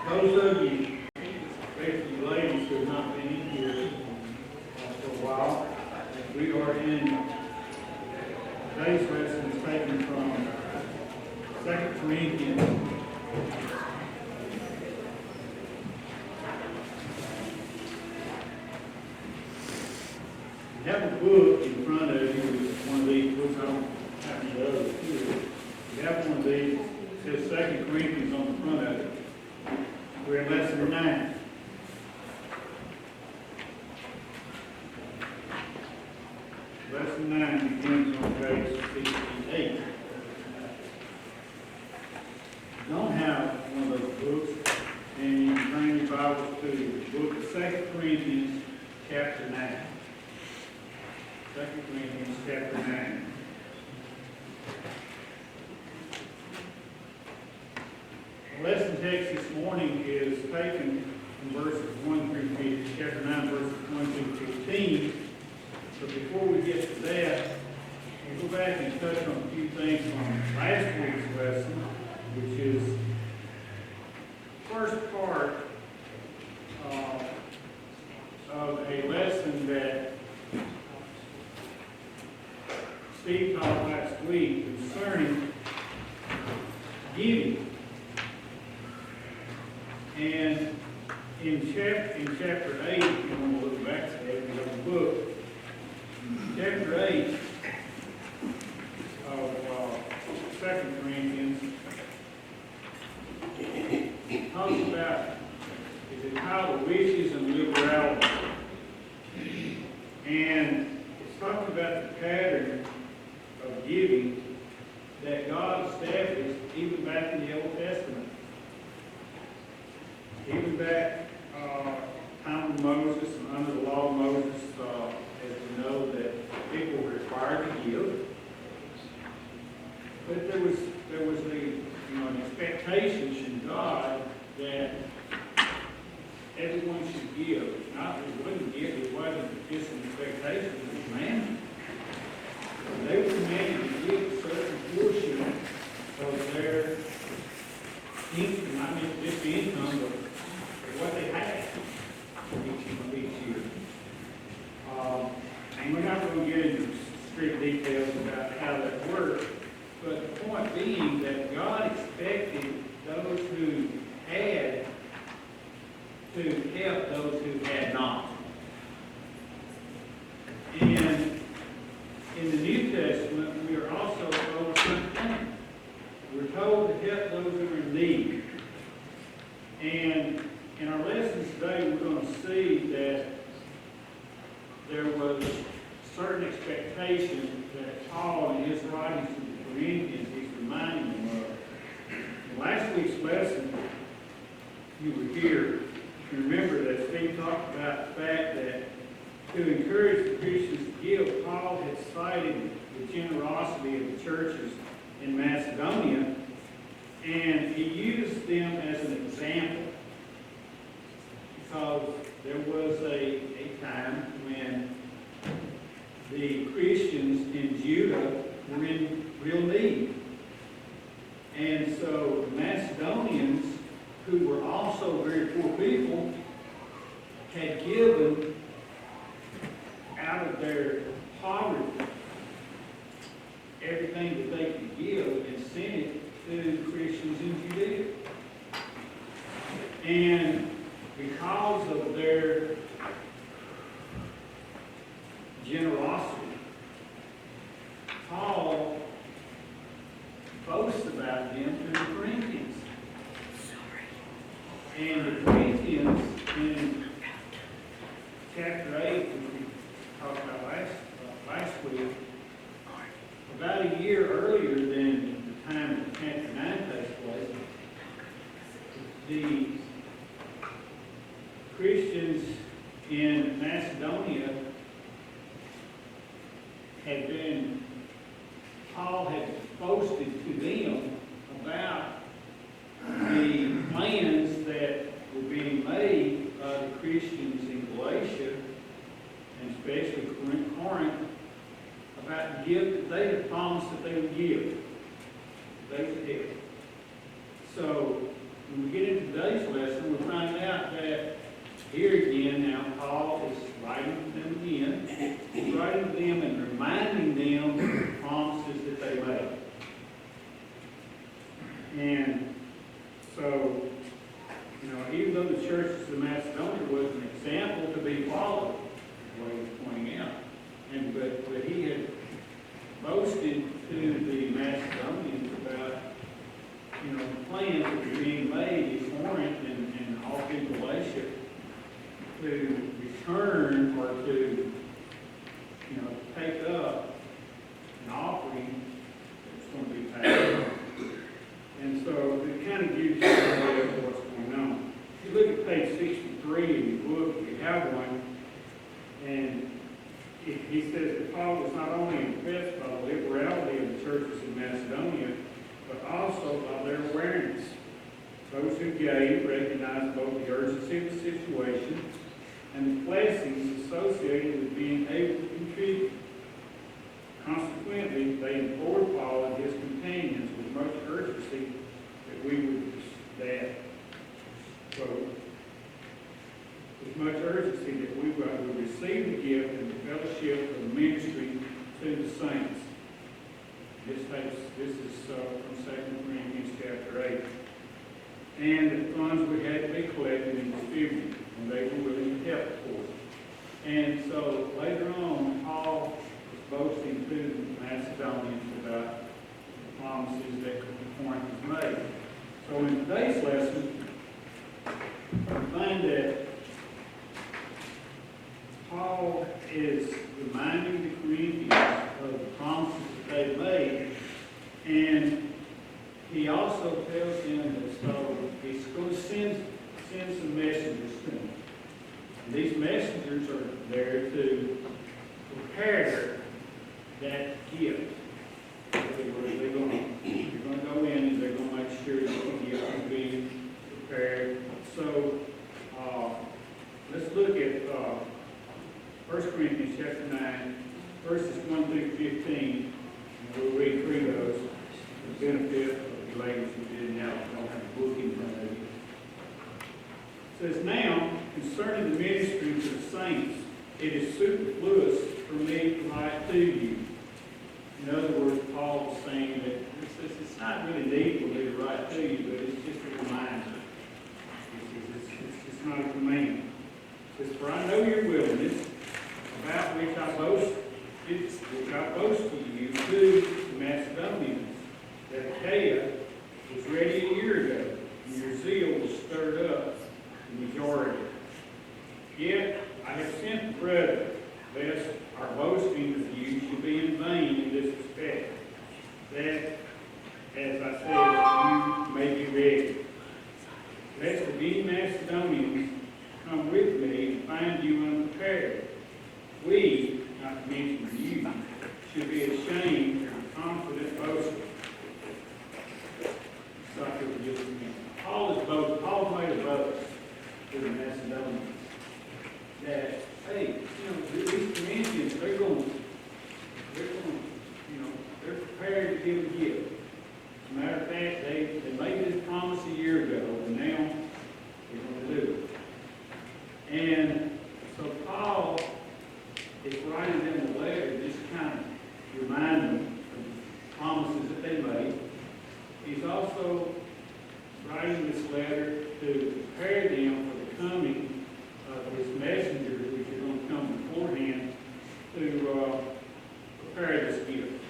Those of you, especially ladies who have not been in here for a while, we are in today's lesson is taken from 2 Corinthians. You have a book in front of you, one of these books. I don't have the others here. You have one of these. It says 2 Corinthians on the front of it. We're in lesson 9. Lesson 9 begins on page 68. If you don't have one of those books, then you can bring your Bibles to the book of 2 Corinthians, chapter 9. 2 Corinthians, chapter 9. The lesson text this morning is taken from verses 1 through 15, chapter 9, verses 1 through 15. But before we get to that, we'll go back and touch on a few things from last week's lesson, which is the first part of a lesson that Steve taught last week concerning giving. And in chapter 8, if you want to look back at that, we have a book. Chapter 8 of 2 Corinthians talks about, is entitled Riches and Liberality. And it's talking about the pattern of giving that God established even back in the Old Testament. Even back time of Moses and under the law of Moses, as we know that people were required to give. But there was an expectation from God that everyone should give. Not that they wouldn't give, it wasn't just an expectation, it was a commandment. They were commanded to give a certain portion of their income, not just the income, but what they had each year. And we're not going to get into strict details about how that worked, but the point being that God expected those who had to help those who had not. And in the New Testament, we are also told something. We're told to help those who are in need. And in our lessons today, we're going to see that there was certain expectations that Paul, in his writings to the Corinthians, he's reminding them of. In last week's lesson, you were here. You remember that Steve talked about the fact that to encourage the Christians to give, Paul had cited the generosity of the churches in Macedonia, and he used them as an example. Because there was a time when the Christians in Judah were in real need. And so the Macedonians, who were also very poor people, had given out of their poverty everything that they could give and sent it to the Christians in Judea. And because of their generosity, Paul boasts about them to the Corinthians. And the Corinthians in chapter 8, which we talked about last week, about a year earlier than the time that chapter 9 takes place, the Christians in Macedonia Paul had boasted to them about the plans that were being made by the Christians in Galatia, and especially Corinth, about the gift that they had promised that they would give. They would give. So when we get into today's lesson, we find out that here again, now Paul is writing to them again. He's writing to them and reminding them of the promises that they made. And so, you know, even though the churches of Macedonia was an example to be followed, what he was pointing out, but he had boasted to the Macedonians about, you know, the plans that were being made in Corinth and all through Galatia to return or to, you know, take up an offering that's going to be paid. And so it kind of gives you an idea of what's going on. If you look at page 63 in the book, you have one, and he says that Paul was not only impressed by the liberality of the churches in Macedonia, but also by their awareness. Those who gave recognized both the urgency of the situation and the blessings associated with being able to contribute. Consequently, they implored Paul and his companions with much urgency that we would, with much urgency that we would receive the gift and the fellowship of the ministry to the saints. This is from 2 Corinthians chapter 8. And the funds we had to be collected and distributed, and they were willing to help, of course. And so later on, Paul was boasting to the Macedonians about the promises that Corinth has made. So in today's lesson, we find that Paul is reminding the Corinthians of the promises that they've made, and he also tells them that so he's going to send some messengers to them. And these messengers are there to prepare that gift. They're going to go in and they're going to make sure that the gift is being prepared. So let's look at 1 Corinthians chapter 9, verses 1 through 15. And we'll read through those for the benefit of the ladies who didn't don't have a book in front of you. It says, "Now, concerning the ministry to the saints, it is superfluous for me to write to you." In other words, Paul is saying that it's not really needful for me to write to you, but it's just a reminder. It's not a command. It says, "For I know your willingness, about which I boast to you to the Macedonians, that Achaia was ready a year ago, and your zeal was stirred up the majority. Yet I have sent the brethren, lest our boasting of you should be in vain in this respect, that, as I said, you may be ready. Lest the any Macedonians come with me and find you unprepared. We, not to mention you, should be ashamed of your confident boasting." Stop here for just a minute. Paul made a boast to the Macedonians that, hey, these Corinthians, they're prepared to give a gift. As a matter of fact, they made this promise a year ago, and now they're going to do it. And so Paul is writing them a letter just kind of remind them of the promises that they made. He's also writing this letter to prepare them for the coming of his messengers, which are going to come beforehand to prepare this gift,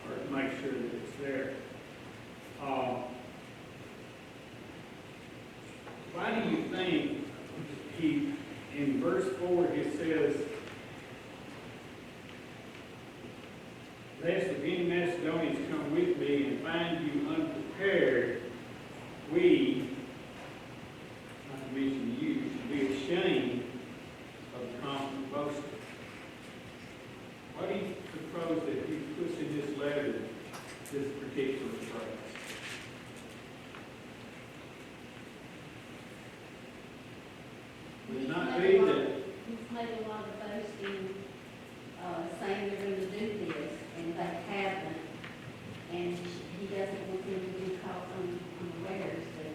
or to make sure that it's there. Why do you think in verse 4, it says, "Lest if any Macedonians come with me and find you unprepared, we," not to mention you, "should be ashamed of the confident boasting"? Why do you suppose that he puts in this letter this particular phrase? Would it not be that he's made a lot of boasting, saying they're going to do this, and they haven't, and he doesn't want them to be caught unawares that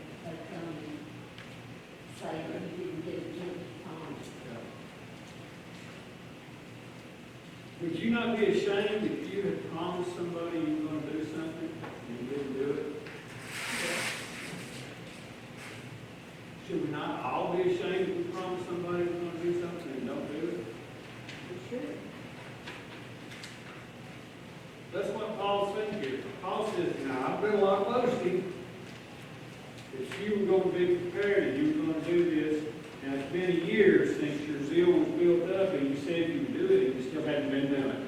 Would you not be ashamed if you had promised somebody you were going to do something and you didn't do it? Should we not all be ashamed if we promise somebody we're going to do something and don't do it? Sure. That's what Paul's saying here. Paul says, now, I've been a lot of boasting. If you were going to be prepared and you were going to do this, now it's been a year since your zeal was built up and you said you would do it and you still hadn't been doing it.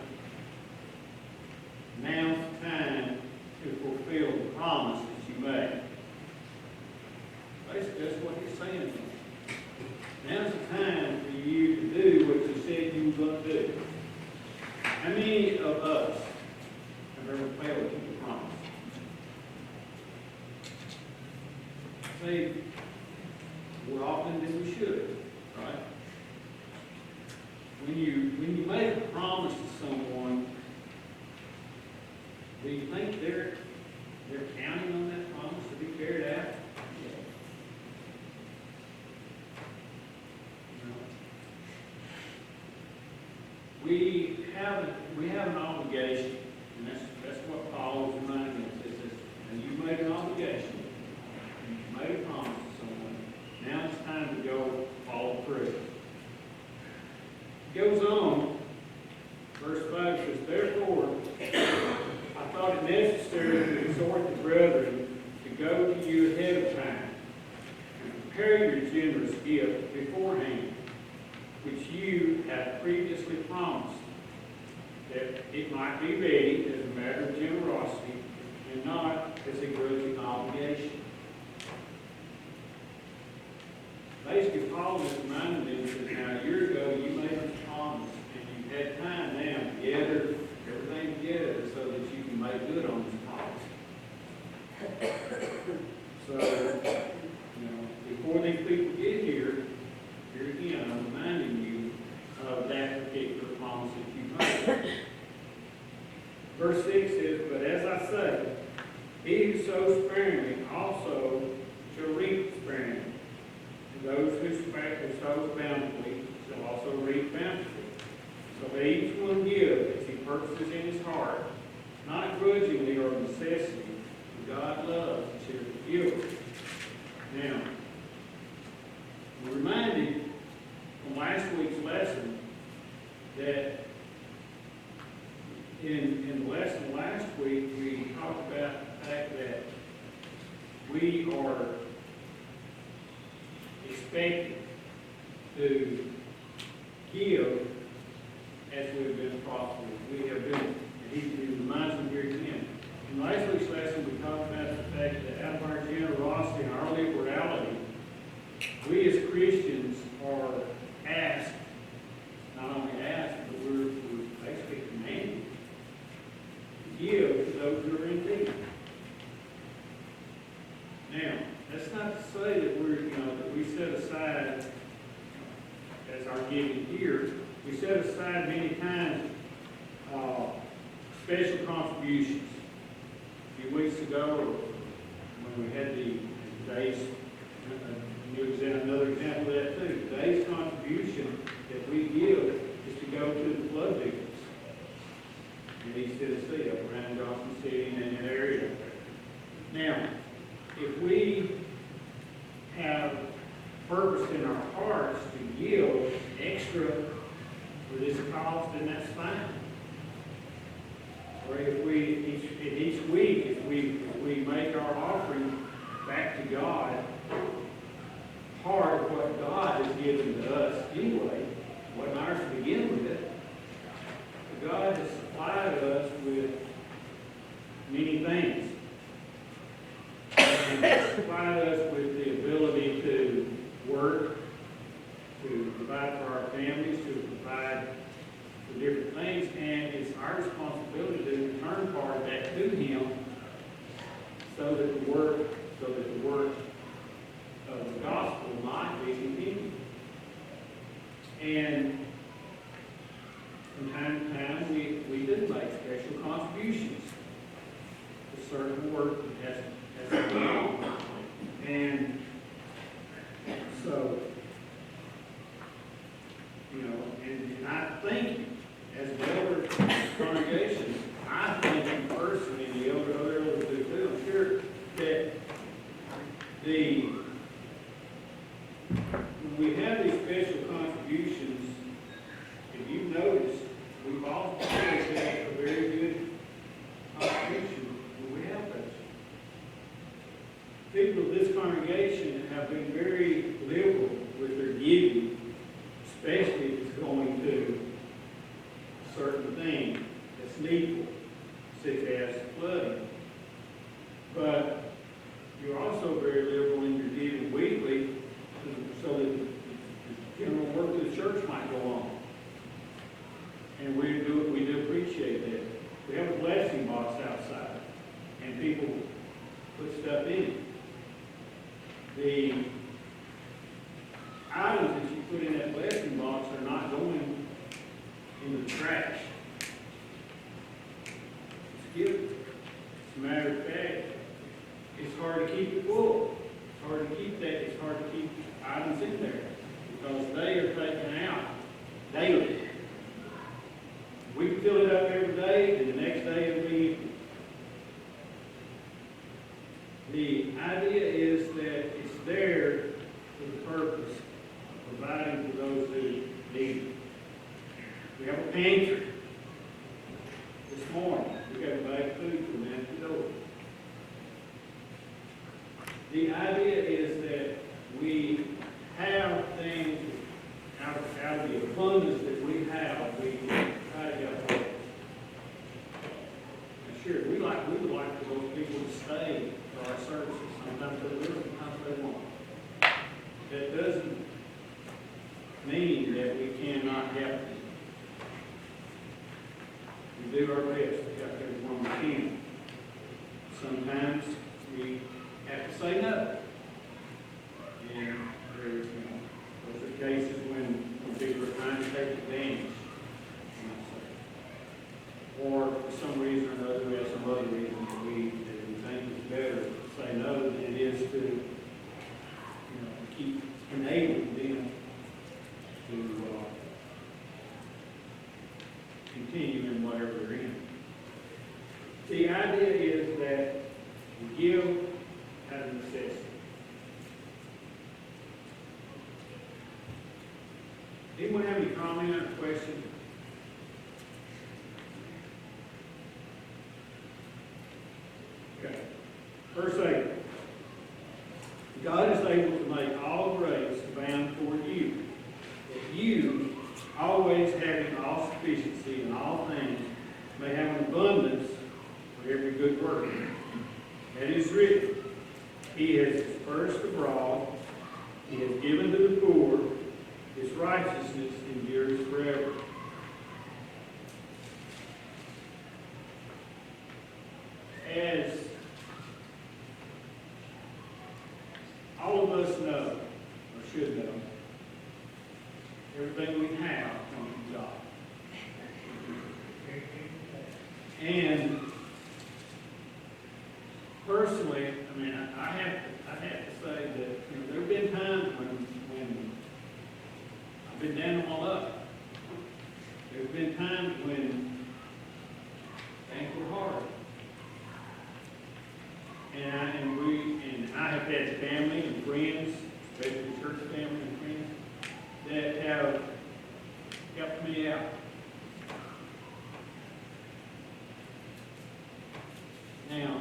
Now's the time to fulfill the promise that you made. Basically, that's what he's saying. Now's the time for you to do what you said you were going to do. How many of us have ever failed to keep a promise? Say, more often than we should, right? When you make a promise to someone, do you think they're counting on that promise to be carried out? No. We have an obligation, and that's what Paul is reminding us. And you made an obligation. You made a promise to someone. Now it's time to go follow through. It goes on, verse 5 says, therefore, I thought it necessary to exhort the brethren to go to you ahead of time and prepare your generous gift beforehand, which you have previously promised, that it might be ready as a matter of generosity and not as a grudging obligation. Basically, Paul is reminding them that now a year ago you made a promise and you had time now to gather everything together so that you can make good on this promise. So, before these people get here again, I'm reminding you of that particular promise that you made. Verse 6 says, but as I say, he who sows sparingly also shall reap sparingly. Those who sow bountifully shall also reap bountifully. So let each one give as he purposes in his heart, not grudgingly or of necessity, for God loves a cheerful giver. Now, we're reminded from last week's lesson that in the lesson last week we talked about the fact that we are expected to give as we've been prosperous. We have been, and he reminds me here again. In last week's lesson, we talked about the fact that out of our generosity and our liberality, we as Christians are asked, not only asked, but we're basically commanded to give to those who are in need. Now, that's not to say that that we set aside, as our giving here, we set aside many times special contributions. A few weeks ago, when we had the days, another example of that too, today's contribution that we give is to go to the flood victims in East Tennessee, up around Johnson City and in that area. Now, if we have purpose in our hearts to give extra for this cause, then that's fine. Or if we, each week, if we make our offering back to God, part of what God has given to us anyway, wasn't ours to begin with, but God has supplied us with many things. And supplied us with the ability to work, to provide for our families, to provide for different things, and it's our responsibility to return part of that to Him so that the work of the gospel might be continued. And from time to time, we do make special contributions to certain work that has to go on. And so, and I think as well people of this congregation have been very liberal with their giving, especially if it's going to a certain thing that's needful, such as flooding. But you're also very liberal in your giving weekly, so that the general work of the church might go on. And we do appreciate that. We have a blessing box outside, and people put stuff in it. The items that you put in that blessing box are not going in the trash. It's given. As a matter of fact, it's hard to keep it full. It's hard to keep that. It's hard to keep items in there because they are taken out daily. We can fill it up every day, and the next day it'll be empty. The idea is that it's there for the purpose of providing for those who need it. We have a pantry. This morning, we got a bag of food from them at the door. The idea is that we have things out of the abundance that we have, we try to help others. And sure, we would like for those people to stay for our services. Sometimes they will, sometimes they won't. That doesn't mean that we cannot help them. We do our best to help everyone we can. Sometimes we have to say no. And there, those are cases when people are trying to take advantage. Or for some reason or another, we have some other reason that we think it's better to say no than it is to, keep enabling them to continue in whatever they're in. The idea is that we give out of necessity. Anyone have any comment or question? Okay. Verse 8. God is able to make all grace abound toward you, that you, always having all sufficiency in all things, may have an abundance for every good work. That is written, He has dispersed abroad, He has given to the poor, His righteousness endures forever. As all of us know, or should know, everything we have comes from God. And personally, I have to say that there have been times when I've been down on my luck. There have been times when things were hard. And I have had family and friends, especially church family and friends, that have helped me out. Now,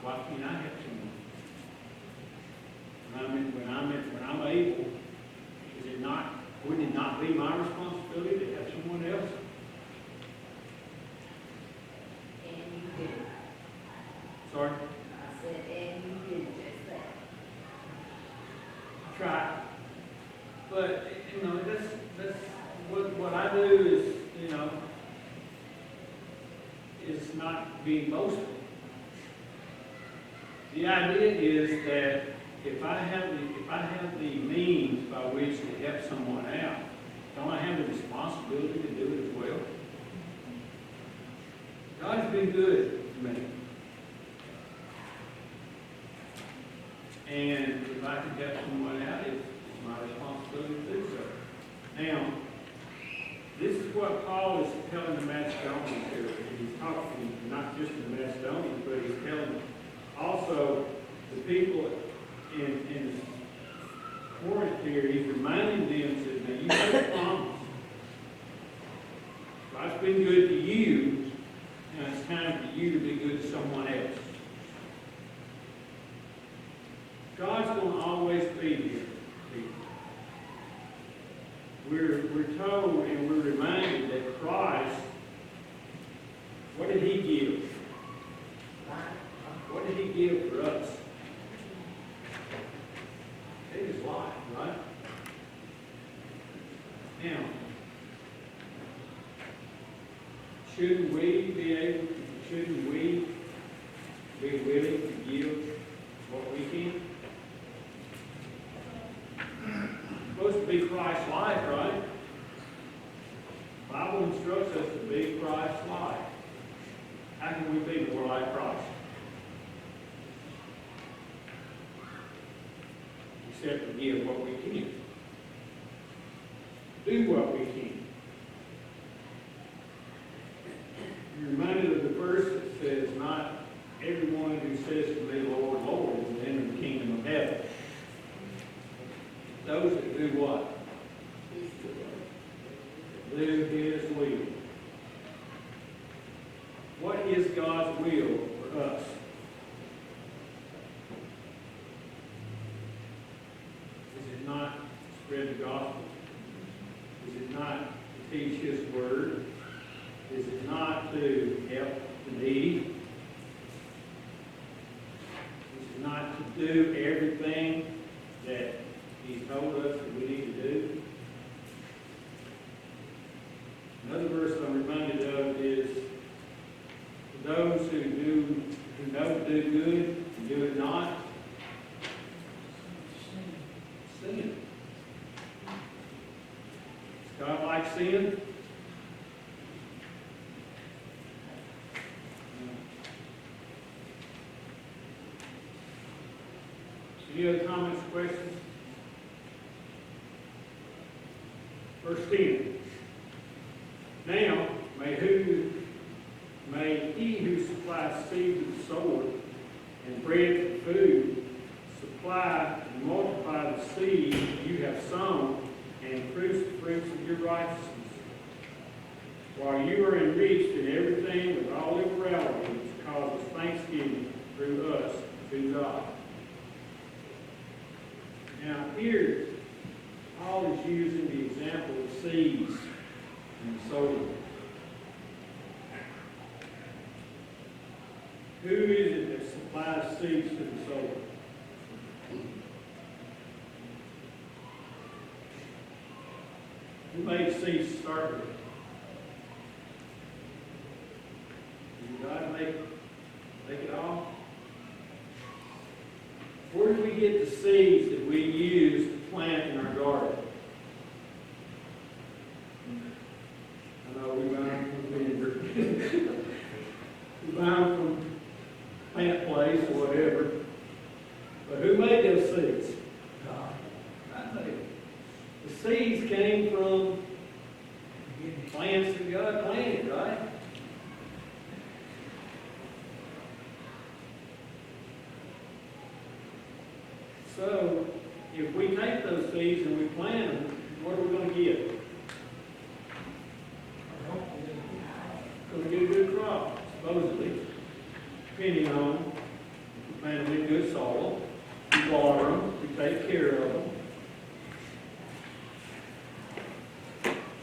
why can't I help someone? When I'm able, wouldn't it not be my responsibility to help someone else? Sorry? I said, and you did just that. I try. But, that's what I do is, is not being boastful. The idea is that if I have the means by which to help someone out, don't I have the responsibility to do it as well? God has been good to me. And if I can help someone out, it's my responsibility to do so. Now, this is what Paul is telling the Macedonians here. He's talking not just to the Macedonians, but he's telling also the people in Corinth here. He's reminding them that now you have a promise. God's been good to you. Now it's time for you you to be good to someone else. God's going to always be here, people. We're told and we're reminded that Christ, what did He give? What did He give for us? It is life, right? Now, shouldn't we be willing to give what we can? It's supposed to be Christ-like, right? The Bible instructs us to be Christ-like. How can we be more like Christ? Except to give what we can. Do what we can. You're reminded of the verse that says, not everyone who says to me, Lord, Lord, will enter the kingdom of heaven. Those that do what? Live His will. What is God's will for us? Is it not to spread the gospel? Is it not to teach His word? Is it not to help the needy? Is it not to do everything that He's told us that we need to do? Another verse I'm reminded of is, those who know to do good and do it not, sin. Does God like sin? Any other comments or questions? Verse 10. Now, may He who supplies seed to the sower and bread for food supply and multiply the seed you have sown and increase the fruits of your righteousness, while you are enriched in everything with all liberality, which causes thanksgiving through us to God. Now here, Paul is using the example of seeds and sowing. Who is it that supplies seeds to the sower? Who made seeds to start with? Did God make it all? Where do we get the seeds that we use to plant in our garden? I know we buy them from vendor. We buy them from Plant Place or whatever. But who made those seeds? God. God made them. The seeds came from plants that God planted, right? So, if we take those seeds and we plant them, what are we going to get? We're going to get a good crop, supposedly. Depending on if we plant them in good soil, we water them, we take care of them.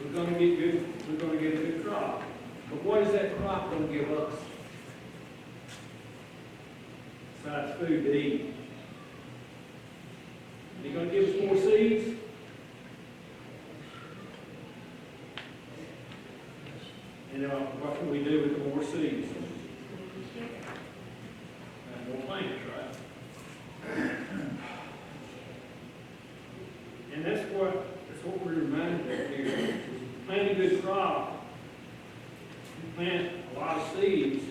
We're going to get a good crop. But what is that crop going to give us? Besides food to eat. Are you going to give us more seeds? And what can we do with the more seeds? More plants, right? And that's what we're reminded of here. If you plant a good crop, you plant a lot of seeds,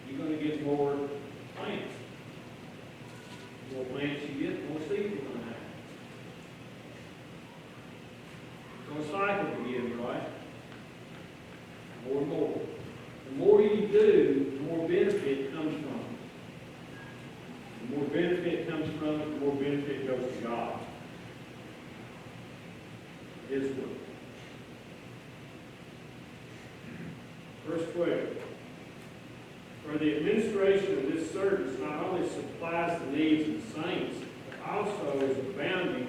you're going to get more plants. The more plants you get, the more seeds you're going to have. It's going to cycle again, right? More and more. The more you do, the more benefit comes from it. The more benefit comes from it, the more benefit goes to God. His work. Verse 12. For the administration of this service not only supplies the needs of the saints, but also is abounding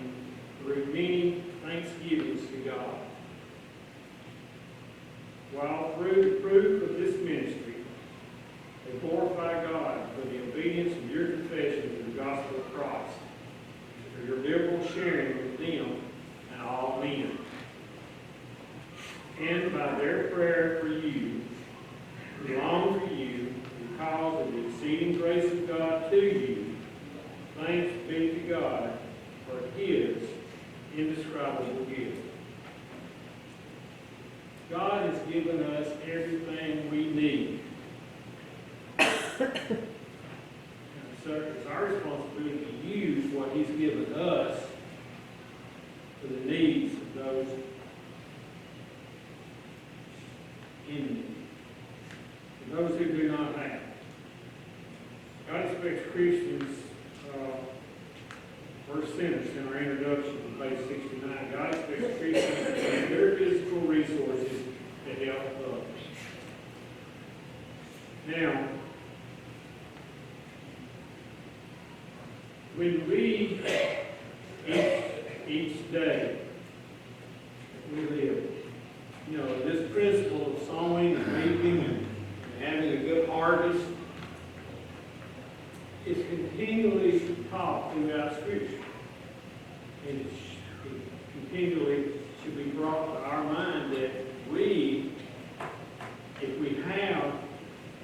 through many thanksgivings to God. While through the proof of this ministry, they glorify God for the obedience of your confession of the gospel of Christ, for your liberal sharing with them and all men. And by their prayer for you, we long for you because of the exceeding grace of God to you. Thanks be to God for His indescribable gift. God has given us everything we need. So it's our responsibility to use what He's given us for the needs of those in need, for those who do not have. God expects Christians, we're sinners in our introduction on page 69. God expects Christians to use their physical resources to help others. Now, when we, each day that we live, you know, this principle of sowing and reaping and having a good harvest is continually taught throughout Scripture. And it continually should be brought to our mind that we, if we have,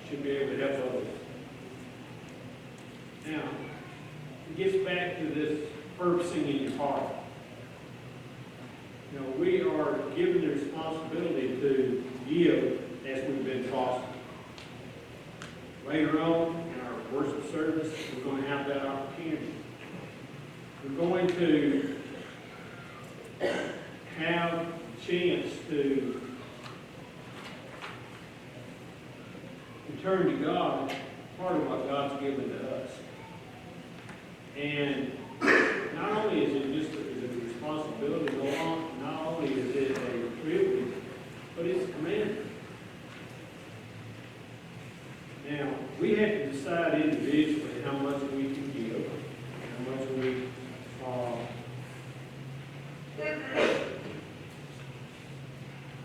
should be able to help others. Now, it gets back to this purposing in your heart. You know, we are given the responsibility to give as we've been taught. Later on in our worship service, we're going to have that opportunity. We're going to have a chance to turn to God, part of what God's given to us. And not only is it just a responsibility, not only is it a privilege, but it's a commandment. Now, we have to decide individually how much we can give, how much we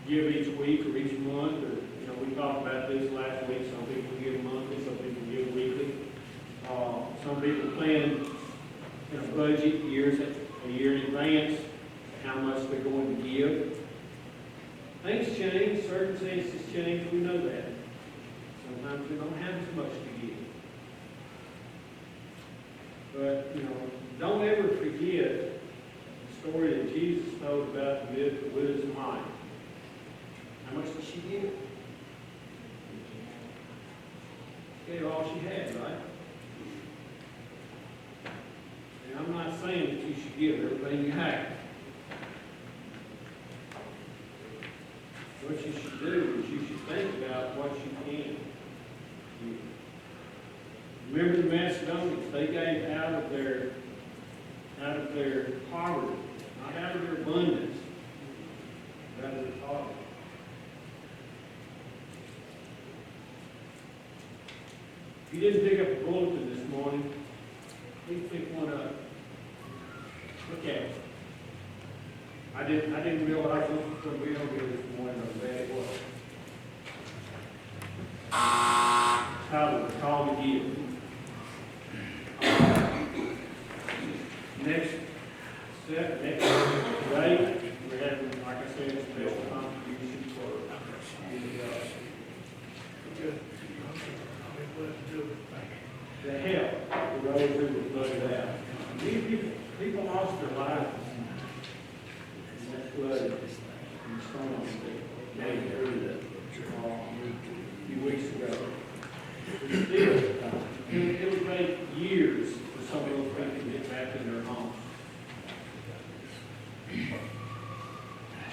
give each week or each month, or, you know, we talked about this last week. Some people give monthly, some people give weekly. Some people plan in a budget a year in advance how much they're going to give. Things change, circumstances change, we know that. Sometimes we don't have as much to give. But, you know, don't ever forget the story that Jesus told about the widow's mite. How much did she give? She gave all she had, right? And I'm not saying that you should give everything you have. What you should do is you should think about what you can give. Remember the Macedonians, they gave out of their poverty, not out of their abundance, but out of their poverty. If you didn't pick up a bulletin this morning, please pick one up. Look at it. I didn't realize this was going to be over here this morning, how bad it was. Title, Call to Give. Next day, we're having, like I said, a special contribution for the help for those who were flooded out. These people lost their lives in that flood and storm that came through a few weeks ago. But still, it would take years for some of those people to get back in their homes.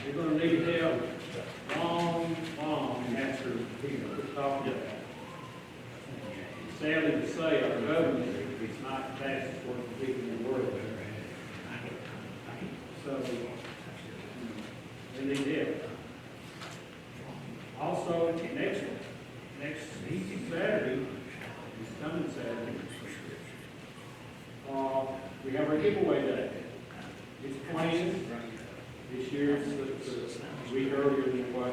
They're going to need help long after we're talking about. Sadly to say, our government is not the fastest working people in the world. So, they need help. Also, next Saturday, We have our giveaway day. It's planned. This year it's a week earlier than what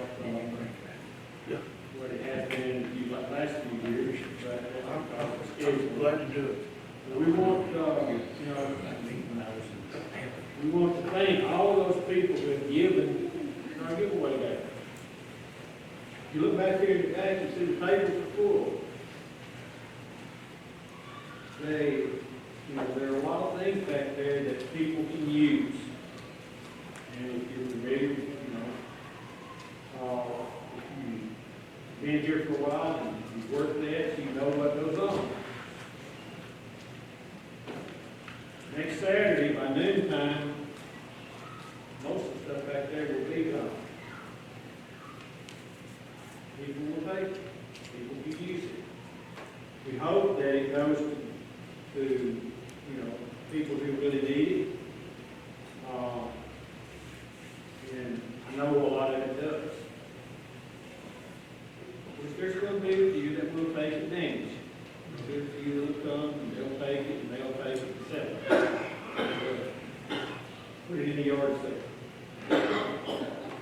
it has been the last few years, but I'm scheduled. glad to do it. We want, we want to thank all those people who have given in our giveaway day. You look back here in the back and see the tables are full. There are a lot of things back there that people can use. And if you're ready, if you've been here for a while and you've worked there, so you know what goes on. Next Saturday, by noontime, most of the stuff back there will be gone. People will take it. People can use it. We hope that it goes to people who really need it. And I know a lot of it does. There's going to be a few that will take advantage. There's a few that will come and they'll take it and they'll take it and sell it. Put it in a yard sale.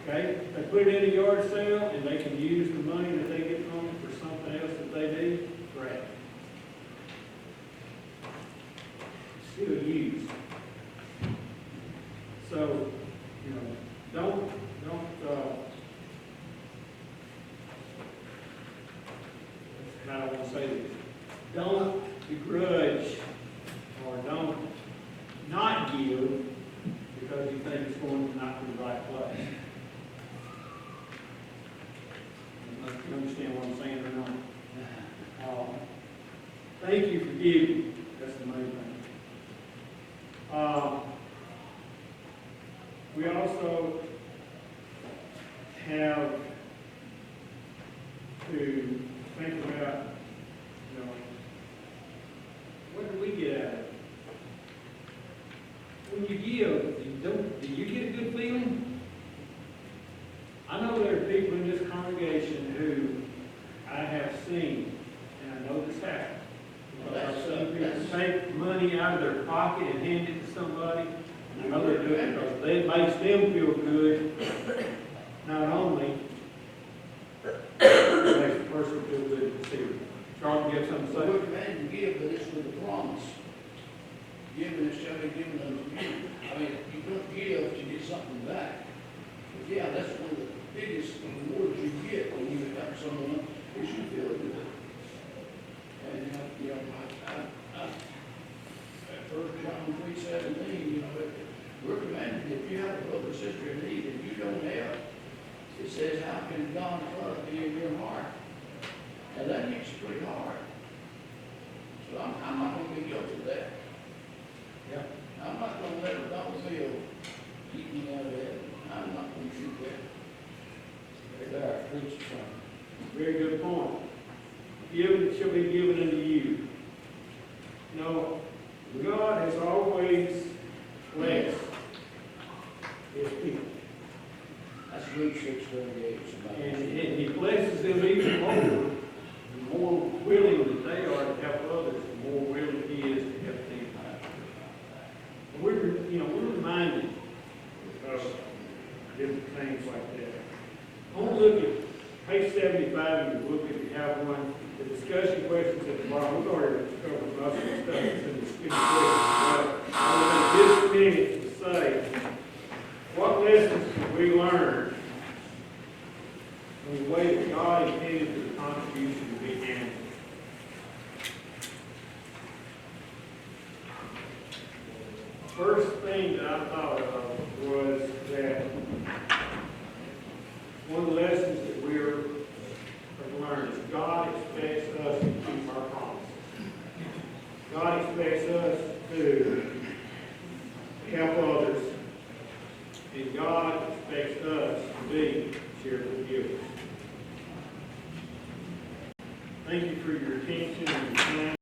Okay? They put it in a yard sale and they can use the money that they get from it for something else that they need. Great. Still used. So, don't, how do I want to say this? Don't begrudge or don't not give because you think it's going not to the right place. You understand what I'm saying or not? Thank you for giving. That's the main thing. We also have to think about, what do we get out of it? When you give, do you get a good feeling? I know there are people in this congregation who I have seen, and I know this happens. I've seen people take money out of their pocket and hand it to somebody. I know they're doing it because it makes them feel good. Not only it makes the person feel good to see it. Charles, you have something to So say? we're commanded to give, but it's with a promise. Give and it shall be given unto you. I mean, you don't give to get something back. But yeah, that's one of the biggest rewards you get when you help someone is you feel good. And First John 3:17, we're commanded if you have a brother or sister in need and you don't help, it says, how can God's love be in your heart? And that makes it pretty hard. So I'm not going to be guilty of that. Yeah. I'm not going to let a dollar bill keep me out of that. I'm not going to shoot that. There, preach something. Very good point. Given it shall be given unto you. God has always blessed His people. That's Luke 6:38. And He blesses them even more. The more willing that they are to help others, the more willing He is to help them. We're reminded of different things like that. I want to look at page 75 in your book if you have one. The discussion questions at the bottom. We've already covered most of the stuff that's in the discussion questions. But I want to take this minute to say, what lessons can we learn from the way that God intended for the contribution to be handled? First thing that I thought of was that one of the lessons that we're learned is God expects us to keep our promises. God expects us to help others, and God expects us to be cheerful givers. Thank you for your attention and your time.